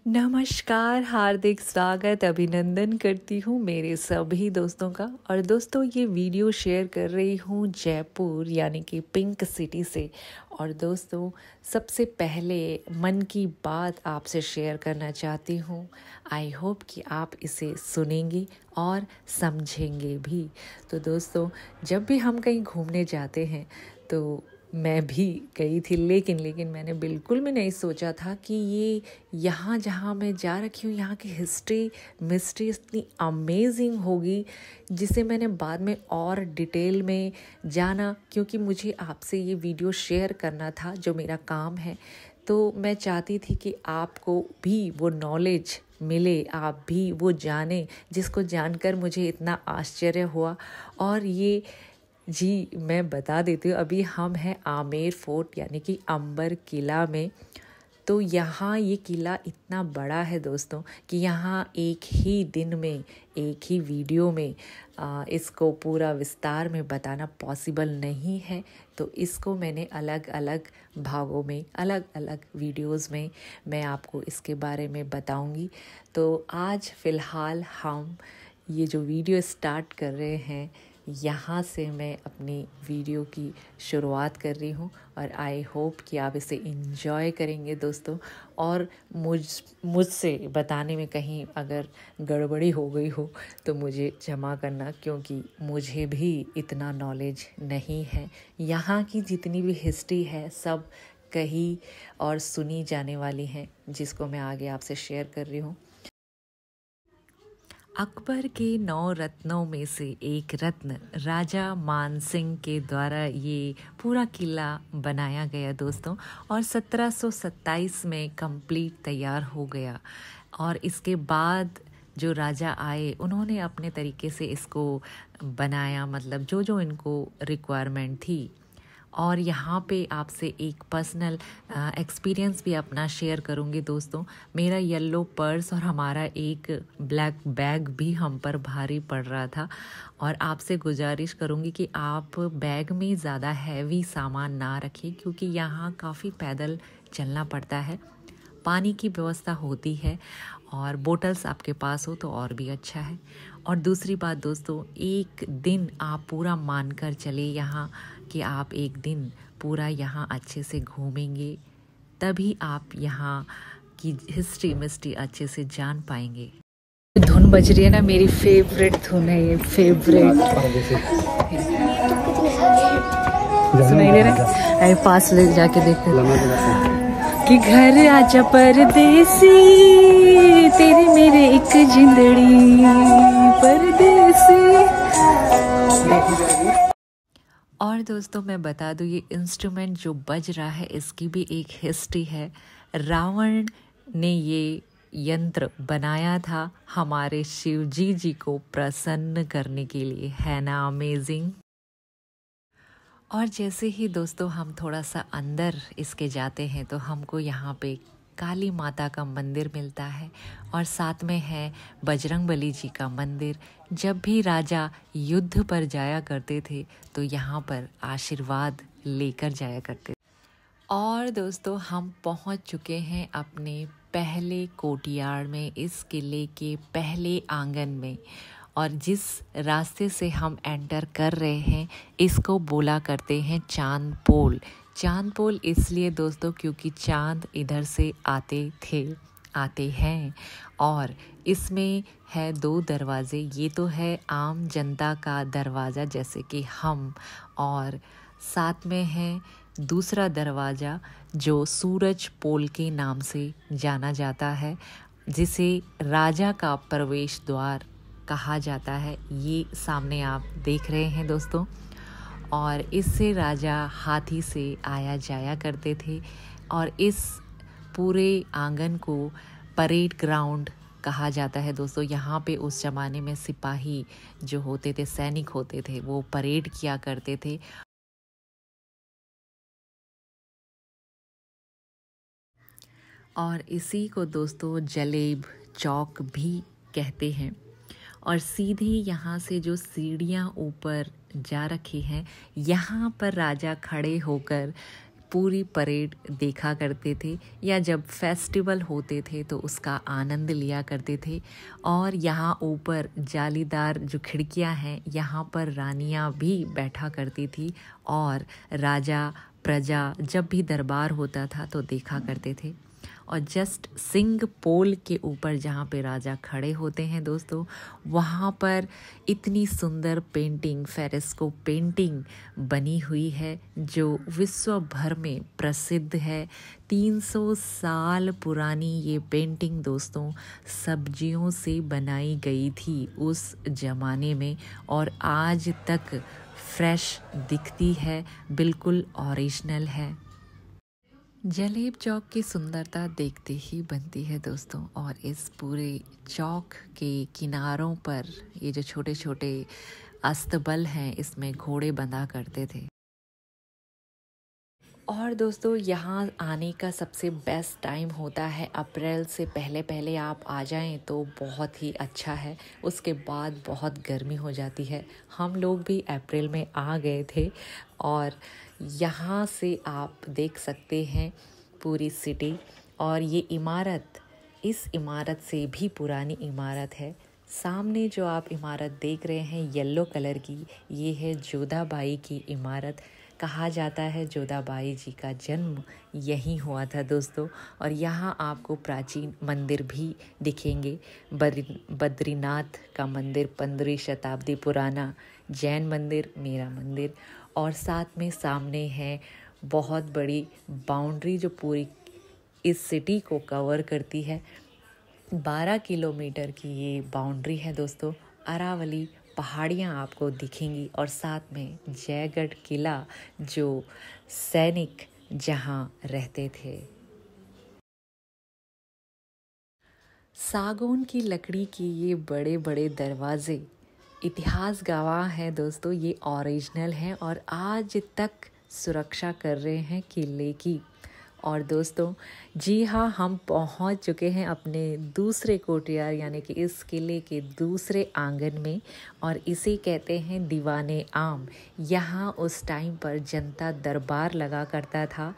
नमस्कार, हार्दिक स्वागत, अभिनंदन करती हूँ मेरे सभी दोस्तों का। और दोस्तों, ये वीडियो शेयर कर रही हूँ जयपुर यानी कि पिंक सिटी से। और दोस्तों, सबसे पहले मन की बात आपसे शेयर करना चाहती हूँ। आई होप कि आप इसे सुनेंगे और समझेंगे भी। तो दोस्तों, जब भी हम कहीं घूमने जाते हैं तो मैं भी गई थी, लेकिन मैंने बिल्कुल भी नहीं सोचा था कि ये यहाँ जहाँ मैं जा रखी हूँ यहाँ की हिस्ट्री मिस्ट्री इतनी अमेजिंग होगी, जिसे मैंने बाद में और डिटेल में जाना, क्योंकि मुझे आपसे ये वीडियो शेयर करना था जो मेरा काम है। तो मैं चाहती थी कि आपको भी वो नॉलेज मिले, आप भी वो जाने जिसको जानकर मुझे इतना आश्चर्य हुआ। और ये जी मैं बता देती हूँ, अभी हम हैं आमेर फोर्ट यानी कि अंबर किला में। तो यहाँ ये किला इतना बड़ा है दोस्तों कि यहाँ एक ही दिन में, एक ही वीडियो में इसको पूरा विस्तार में बताना पॉसिबल नहीं है। तो इसको मैंने अलग अलग भागों में, अलग अलग वीडियोस में मैं आपको इसके बारे में बताऊंगी। तो आज फ़िलहाल हम ये जो वीडियो स्टार्ट कर रहे हैं, यहाँ से मैं अपनी वीडियो की शुरुआत कर रही हूँ। और आई होप कि आप इसे एंजॉय करेंगे दोस्तों। और मुझसे बताने में कहीं अगर गड़बड़ी हो गई हो तो मुझे क्षमा करना, क्योंकि मुझे भी इतना नॉलेज नहीं है। यहाँ की जितनी भी हिस्ट्री है सब कही और सुनी जाने वाली हैं, जिसको मैं आगे आपसे शेयर कर रही हूँ। अकबर के 9 रत्नों में से एक रत्न राजा मान सिंह के द्वारा ये पूरा किला बनाया गया दोस्तों। और 1727 में कंप्लीट तैयार हो गया। और इसके बाद जो राजा आए उन्होंने अपने तरीके से इसको बनाया, मतलब जो जो इनको रिक्वायरमेंट थी। और यहाँ पे आपसे एक पर्सनल एक्सपीरियंस भी अपना शेयर करूँगी दोस्तों। मेरा येलो पर्स और हमारा एक ब्लैक बैग भी हम पर भारी पड़ रहा था। और आपसे गुजारिश करूँगी कि आप बैग में ज़्यादा हैवी सामान ना रखें, क्योंकि यहाँ काफ़ी पैदल चलना पड़ता है। पानी की व्यवस्था होती है और बोतल्स आपके पास हो तो और भी अच्छा है। और दूसरी बात दोस्तों, एक दिन आप पूरा मानकर चले यहाँ कि आप एक दिन पूरा यहाँ अच्छे से घूमेंगे, तभी आप यहाँ की हिस्ट्री मिस्ट्री अच्छे से जान पाएंगे। धुन बज रही है ना, मेरी फेवरेट धुन है ये, फेवरेट। सुनाई दे रहा है? अरे पास ले जाके देखो कि घर आजा परदेसी, तेरी मेरे एक जिंदड़ी परदेसी। और दोस्तों मैं बता दूँ, ये इंस्ट्रूमेंट जो बज रहा है इसकी भी एक हिस्ट्री है। रावण ने ये यंत्र बनाया था हमारे शिवजी जी को प्रसन्न करने के लिए, है ना अमेजिंग। और जैसे ही दोस्तों हम थोड़ा सा अंदर इसके जाते हैं तो हमको यहाँ पे काली माता का मंदिर मिलता है। और साथ में है बजरंगबली जी का मंदिर। जब भी राजा युद्ध पर जाया करते थे तो यहाँ पर आशीर्वाद लेकर जाया करते थे। और दोस्तों हम पहुँच चुके हैं अपने पहले कोर्टयार्ड में, इस किले के पहले आंगन में। और जिस रास्ते से हम एंटर कर रहे हैं इसको बोला करते हैं चांद पोल। चांद पोल इसलिए दोस्तों क्योंकि चांद इधर से आते हैं। और इसमें है 2 दरवाजे। ये तो है आम जनता का दरवाज़ा जैसे कि हम, और साथ में है दूसरा दरवाज़ा जो सूरज पोल के नाम से जाना जाता है, जिसे राजा का प्रवेश द्वार कहा जाता है। ये सामने आप देख रहे हैं दोस्तों। और इससे राजा हाथी से आया जाया करते थे। और इस पूरे आंगन को परेड ग्राउंड कहा जाता है दोस्तों। यहाँ पे उस ज़माने में सिपाही जो होते थे, सैनिक होते थे, वो परेड किया करते थे। और इसी को दोस्तों जलेब चौक भी कहते हैं। और सीधे यहाँ से जो सीढ़ियाँ ऊपर जा रखी हैं, यहाँ पर राजा खड़े होकर पूरी परेड देखा करते थे, या जब फेस्टिवल होते थे तो उसका आनंद लिया करते थे। और यहाँ ऊपर जालीदार जो खिड़कियाँ हैं, यहाँ पर रानियाँ भी बैठा करती थी और राजा प्रजा जब भी दरबार होता था तो देखा करते थे। और जस्ट सिंह पोल के ऊपर जहाँ पे राजा खड़े होते हैं दोस्तों, वहाँ पर इतनी सुंदर पेंटिंग, फेरेस्को पेंटिंग बनी हुई है जो विश्व भर में प्रसिद्ध है। 300 साल पुरानी ये पेंटिंग दोस्तों सब्जियों से बनाई गई थी उस ज़माने में, और आज तक फ्रेश दिखती है, बिल्कुल ओरिजिनल है। जलेब चौक की सुंदरता देखते ही बनती है दोस्तों, और इस पूरे चौक के किनारों पर ये जो छोटे छोटे अस्तबल हैं, इसमें घोड़े बंधा करते थे। और दोस्तों यहाँ आने का सबसे बेस्ट टाइम होता है अप्रैल से पहले पहले आप आ जाएं तो बहुत ही अच्छा है। उसके बाद बहुत गर्मी हो जाती है। हम लोग भी अप्रैल में आ गए थे, और यहाँ से आप देख सकते हैं पूरी सिटी। और ये इमारत, इस इमारत से भी पुरानी इमारत है। सामने जो आप इमारत देख रहे हैं येलो कलर की, ये है जोधाबाई की इमारत। कहा जाता है जोधाबाई जी का जन्म यहीं हुआ था दोस्तों। और यहाँ आपको प्राचीन मंदिर भी दिखेंगे। बद्रीनाथ का मंदिर 15वीं शताब्दी पुराना, जैन मंदिर, मेरा मंदिर, और साथ में सामने है बहुत बड़ी बाउंड्री जो पूरी इस सिटी को कवर करती है। 12 किलोमीटर की ये बाउंड्री है दोस्तों। अरावली पहाड़ियाँ आपको दिखेंगी, और साथ में जयगढ़ किला जो सैनिक जहाँ रहते थे। सागौन की लकड़ी की ये बड़े बड़े दरवाजे इतिहास गवाह हैं दोस्तों। ये ओरिजिनल हैं और आज तक सुरक्षा कर रहे हैं किले की। और दोस्तों जी हाँ, हम पहुंच चुके हैं अपने दूसरे कोर्टयार्ड यानी कि इस किले के दूसरे आंगन में, और इसे कहते हैं दीवाने आम। यहाँ उस टाइम पर जनता दरबार लगा करता था।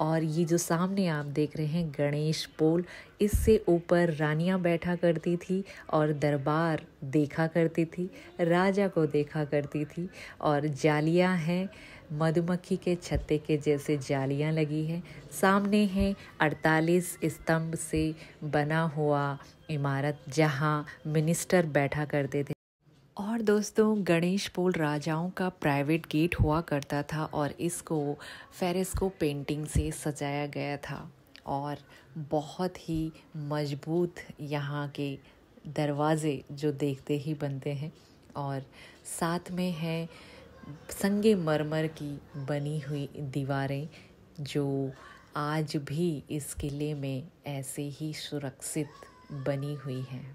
और ये जो सामने आप देख रहे हैं गणेश पोल, इससे ऊपर रानियाँ बैठा करती थी और दरबार देखा करती थी, राजा को देखा करती थी। और जालियाँ हैं, मधुमक्खी के छत्ते के जैसे जालियां लगी हैं। सामने है 48 स्तंभ से बना हुआ इमारत जहां मिनिस्टर बैठा करते थे। और दोस्तों गणेश पोल राजाओं का प्राइवेट गेट हुआ करता था, और इसको फेरेस्को पेंटिंग से सजाया गया था। और बहुत ही मजबूत यहाँ के दरवाजे जो देखते ही बनते हैं। और साथ में है संगे मरमर की बनी हुई दीवारें जो आज भी इस किले में ऐसे ही सुरक्षित बनी हुई हैं।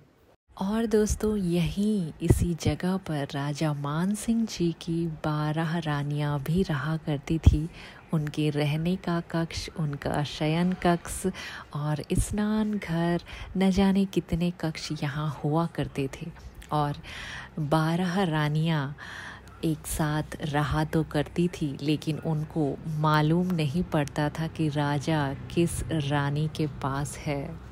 और दोस्तों यहीं इसी जगह पर राजा मान सिंह जी की 12 रानियां भी रहा करती थी। उनके रहने का कक्ष, उनका शयन कक्ष और स्नान घर, न जाने कितने कक्ष यहाँ हुआ करते थे। और 12 रानियां एक साथ रहा तो करती थी, लेकिन उनको मालूम नहीं पड़ता था कि राजा किस रानी के पास है।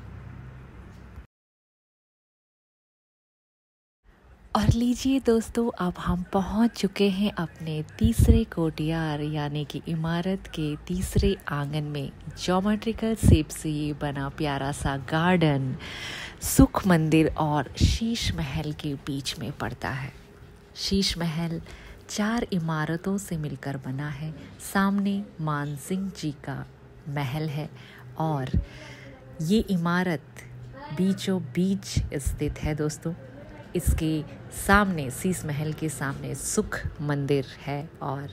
और लीजिए दोस्तों, अब हम पहुंच चुके हैं अपने तीसरे कोर्टयार्ड यानी कि इमारत के तीसरे आंगन में। ज्योमेट्रिकल शेप से ये बना प्यारा सा गार्डन सुख मंदिर और शीश महल के बीच में पड़ता है। शीश महल 4 इमारतों से मिलकर बना है। सामने मान सिंह जी का महल है, और ये इमारत बीचों बीच स्थित है दोस्तों। इसके सामने, शीश महल के सामने सुख मंदिर है, और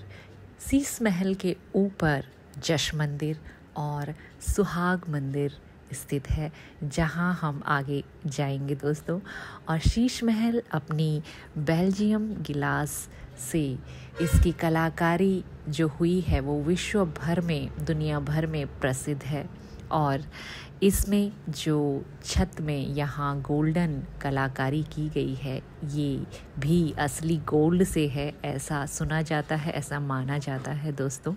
शीश महल के ऊपर जश मंदिर और सुहाग मंदिर स्थित है, जहां हम आगे जाएंगे दोस्तों। और शीश महल अपनी बेल्जियम गिलास से इसकी कलाकारी जो हुई है वो विश्व भर में, दुनिया भर में प्रसिद्ध है। और इसमें जो छत में यहाँ गोल्डन कलाकारी की गई है, ये भी असली गोल्ड से है, ऐसा सुना जाता है, ऐसा माना जाता है दोस्तों।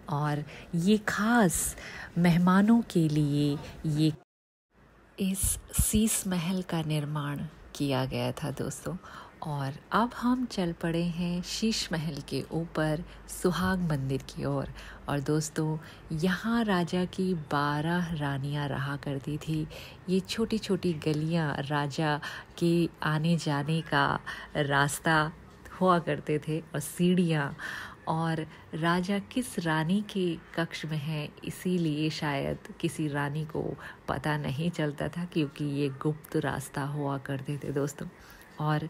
और ये खास मेहमानों के लिए ये इस शीश महल का निर्माण किया गया था दोस्तों। और अब हम चल पड़े हैं शीश महल के ऊपर सुहाग मंदिर की ओर। और दोस्तों, यहाँ राजा की 12 रानियाँ रहा करती थी। ये छोटी छोटी गलियाँ राजा के आने जाने का रास्ता हुआ करते थे और सीढ़ियाँ। और राजा किस रानी के कक्ष में है इसीलिए शायद किसी रानी को पता नहीं चलता था, क्योंकि ये गुप्त रास्ता हुआ करते थे दोस्तों। और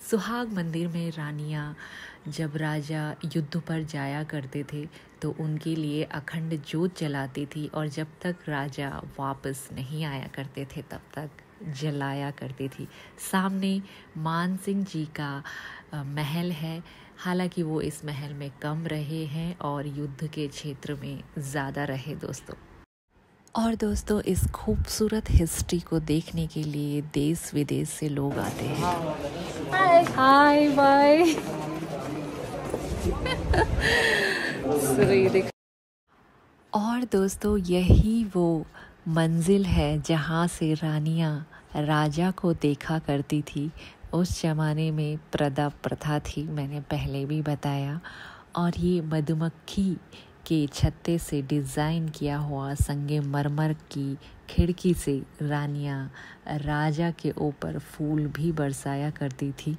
सुहाग मंदिर में रानियाँ जब राजा युद्ध पर जाया करते थे तो उनके लिए अखंड जोत जलाती थी, और जब तक राजा वापस नहीं आया करते थे तब तक जलाया करती थी। सामने मान सिंह जी का महल है। हालांकि वो इस महल में कम रहे हैं और युद्ध के क्षेत्र में ज़्यादा रहे दोस्तों। और दोस्तों, इस खूबसूरत हिस्ट्री को देखने के लिए देश विदेश से लोग आते हैं। Hi bye. और दोस्तों, यही वो मंजिल है जहाँ से रानियाँ राजा को देखा करती थी। उस ज़माने में पर्दा प्रथा थी, मैंने पहले भी बताया। और ये मधुमक्खी के छत्ते से डिज़ाइन किया हुआ संगमरमर की खिड़की से रानियाँ राजा के ऊपर फूल भी बरसाया करती थी।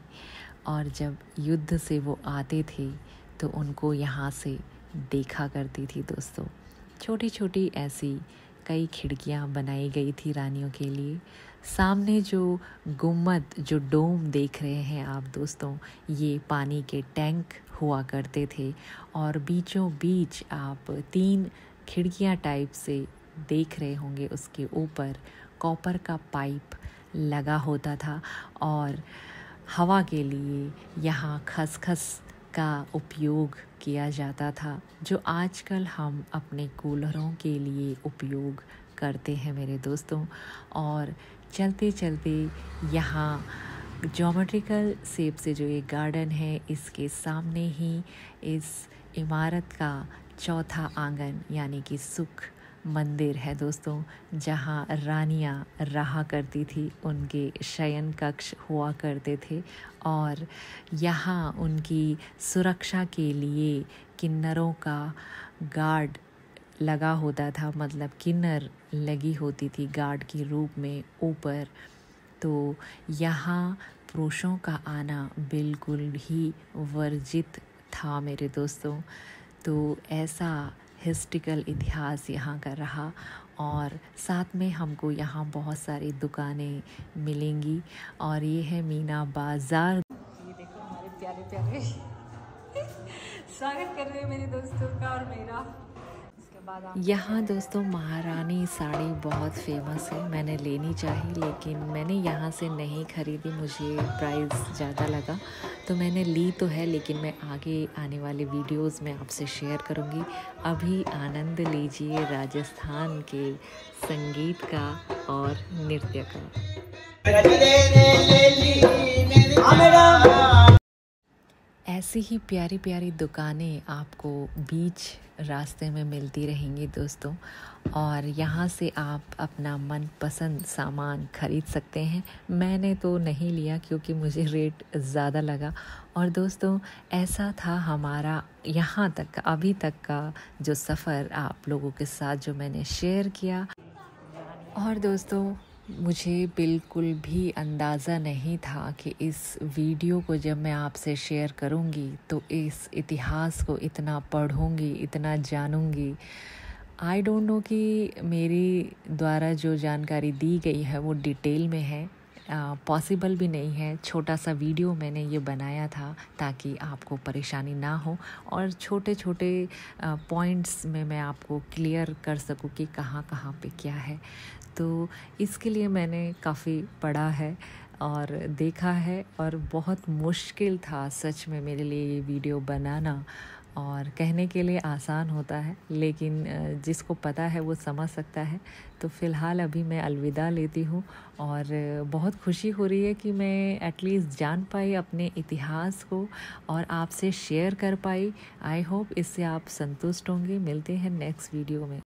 और जब युद्ध से वो आते थे तो उनको यहाँ से देखा करती थी दोस्तों। छोटी छोटी ऐसी कई खिड़कियाँ बनाई गई थी रानियों के लिए। सामने जो गुम्मद, जो डोम देख रहे हैं आप दोस्तों, ये पानी के टैंक हुआ करते थे। और बीचों बीच आप 3 खिड़कियाँ टाइप से देख रहे होंगे, उसके ऊपर कॉपर का पाइप लगा होता था। और हवा के लिए यहाँ खसखस का उपयोग किया जाता था, जो आजकल हम अपने कूलरों के लिए उपयोग करते हैं मेरे दोस्तों। और चलते चलते यहाँ ज्योमेट्रिकल शेप से जो ये गार्डन है, इसके सामने ही इस इमारत का चौथा आंगन यानी कि सुख मंदिर है दोस्तों, जहाँ रानियाँ रहा करती थी। उनके शयन कक्ष हुआ करते थे और यहाँ उनकी सुरक्षा के लिए किन्नरों का गार्ड लगा होता था, मतलब किन्नर लगी होती थी गार्ड के रूप में ऊपर। तो यहाँ पुरुषों का आना बिल्कुल ही वर्जित था मेरे दोस्तों। तो ऐसा हिस्ट्रिकल इतिहास यहाँ का रहा। और साथ में हमको यहाँ बहुत सारी दुकानें मिलेंगी। और ये है मीना बाज़ार। ये देखो हमारे प्यारे प्यारे स्वागत कर रहे हैं मेरे दोस्तों का और मेरा। यहाँ दोस्तों महारानी साड़ी बहुत फेमस है। मैंने लेनी चाहिए लेकिन मैंने यहाँ से नहीं ख़रीदी, मुझे प्राइस ज़्यादा लगा तो मैंने ली तो है, लेकिन मैं आगे आने वाले वीडियोस में आपसे शेयर करूँगी। अभी आनंद लीजिए राजस्थान के संगीत का और नृत्य का। ऐसी ही प्यारी प्यारी दुकानें आपको बीच रास्ते में मिलती रहेंगी दोस्तों। और यहाँ से आप अपना मनपसंद सामान खरीद सकते हैं। मैंने तो नहीं लिया क्योंकि मुझे रेट ज़्यादा लगा। और दोस्तों, ऐसा था हमारा यहाँ तक का अभी तक का जो सफ़र आप लोगों के साथ जो मैंने शेयर किया। और दोस्तों, मुझे बिल्कुल भी अंदाज़ा नहीं था कि इस वीडियो को जब मैं आपसे शेयर करूँगी तो इस इतिहास को इतना पढ़ूँगी, इतना जानूँगी। आई डोंट नो कि मेरी द्वारा जो जानकारी दी गई है वो डिटेल में है, पॉसिबल भी नहीं है। छोटा सा वीडियो मैंने ये बनाया था ताकि आपको परेशानी ना हो और छोटे छोटे पॉइंट्स में मैं आपको क्लियर कर सकूँ कि कहाँ कहाँ पे क्या है। तो इसके लिए मैंने काफ़ी पढ़ा है और देखा है और बहुत मुश्किल था सच में मेरे लिए ये वीडियो बनाना। और कहने के लिए आसान होता है, लेकिन जिसको पता है वो समझ सकता है। तो फ़िलहाल अभी मैं अलविदा लेती हूँ और बहुत खुशी हो रही है कि मैं एटलीस्ट जान पाई अपने इतिहास को और आपसे शेयर कर पाई। आई होप इससे आप संतुष्ट होंगे। मिलते हैं नेक्स्ट वीडियो में।